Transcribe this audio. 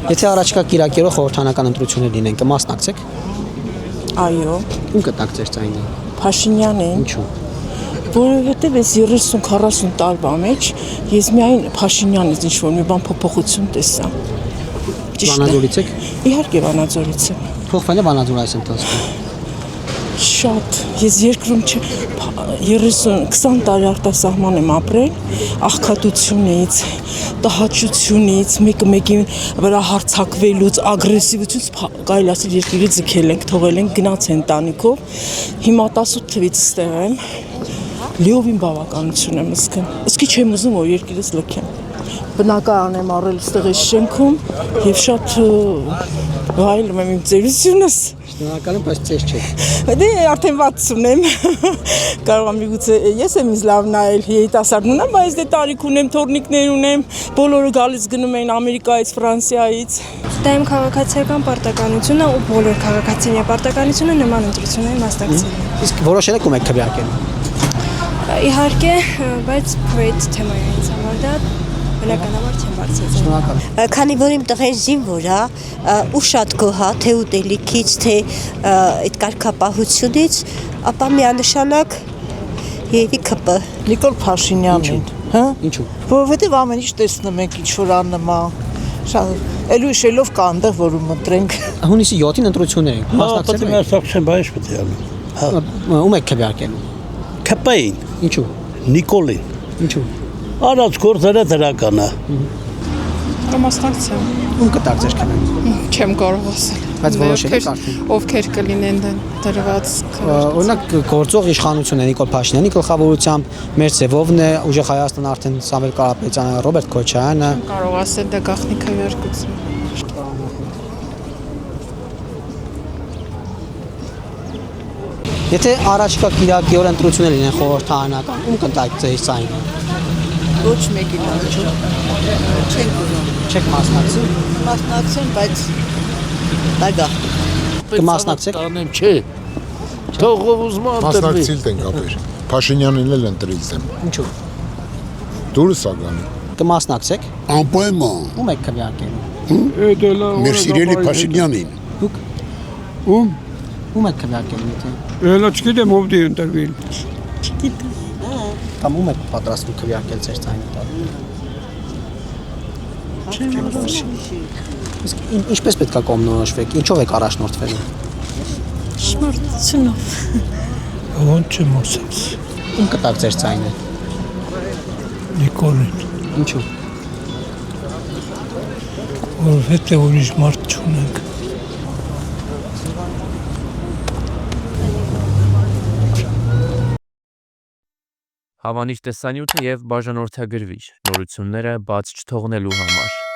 Եթե առաջիկա կիրակերով խորհրդանական ընտրություններ լինեն, կմասնակցեք։ Այո, Ում կտակ ձեր ձայնը։ Փաշինյանին, Ինչու։ որովհետև այս 30-40 տարվա մեջ ես միայն Փաշինյանից ինչ-որ մի բան փոփոխություն տեսա։ Վանաձորից եք։ Իհարկե Վանաձորից եմ։ Փոխվել է Վանաձորը այս ընթացքում։ Շատ, ես երկրում 20 տարի արտասահման եմ ապրել, աղքատությունից, տհաճությունից, մեկը մեկին վրա հարձակվելուց, ագրեսիվությունից կարելի ասել երկրի ձգել ենք, թողել ենք, գնաց ընտանիքով։ Հիմա 18 թվից ստեղ եմ, լիովին բավականություն եմ զգում։ Իսկի չեմ ուզում, որ երկիրս լքեմ։ Բնակարան եմ առել ստեղ այս շենքում եւ շատ վայելում եմ իմ ծերությունս։ Շնորհակալ եմ, բայց ծեր չեք։ Դե արդեն 60 եմ։ Կարող եմ միգուցե ես եմ ինձ լավ նայել երիտասարդ ունեմ, բայց դե տարիք ունեմ, թորնիկներ ունեմ, բոլորը գալիս գնում են Ամերիկայից, Ֆրանսիայից։ Դա իմ քաղաքացիական պարտականությունը ու բոլոր քաղաքացիների պարտականությունը նման ընտրություններին մասնակցել։ Իսկ որոշել եք ում եք քվեարկել։ Իհարկե, բայց փոետ թեմա է ինձ համար դա բնականաբար չեմ բարձրացել։ Շնորհակալ։ Քանի որ իմ տղեն զինվոր է, ու շատ գոհ է, թե ուտելիքից, թե այդ կարգապահությունից, ապա միանշանակ երևի ԿՊ։ Նիկոլ Փաշինյանին, հա? Ինչու։ Որովհետև ամեն ինչ տեսնում ենք ինչ որ աննման։ Շատ ելույթ շելով կա այնտեղ որում ընտրենք։ Հունիսի 7-ին ընտրություններ են։ Մասնակցել եք։ Մասնակցեմ, բայց պետք է անում։ Ում եք քվեարկել։ ԿՊ-ին, Ինչու։ Նիկոլին։ Ինչու։ Արած գործերը դրական է։ Մասնակցեմ, Ում կտակ ձեր քվեն։ չեմ կարող ասել։ Բայց որոշել եք արդեն։ Ովքեր կլինեն դրված։ Օրինակ գործող իշխանություն է Նիկոլ Փաշինյանի գլխավորությամբ, մեր ձևովն է ուժեղ Հայաստան արդեն Սամվել Կարապետյանը, Ռոբերտ Քոչարյանը։ Կարող ասել դա գաղտնի քվեարկություն։ Եթե առաջիկա կիրակի օր ընտրություններ լինեն խորհրդարանական, ում կտակ ձեր ձայնը։ Ոչ մեկին չենք ուզում Չեք մասնակցի։ մասնակցեն, բայց դա Կմասնակցեք։ Անեմ չէ։ Թողով ուզում անտրվի։ Մասնակցիլ ենք ապեր։ Փաշինյանին էլ ընտրիլ եմ։ Ինչու։ Դուրս ագանի։ Կմասնակցեք։ Անպայման։ Ում եք քվեարկել։ Մեր սիրելի Փաշինյանին։ Դուք Ում ում եք քվեարկել եթե։ Έλα չգիտեմ ով դի ընտրվել։ Կամ ում եք պատրաստվում քվեարկել ձեր ձայնը տալ։ Իսկ ինչպես պետք է կողմնորոշվեք, ինչով եք առաջնորդվելու։ Շնորհությունով։ Ոնց չեմ ասած։ Ում կտակ ձեր ձայնը։ Նիկոլին, Ինչու։ որովհետև ուրիշ մարդ չունենք։ Հավանիչ տեսանյութը և բաժանորդագրվիչ նորությունները բաց չթողնելու համար։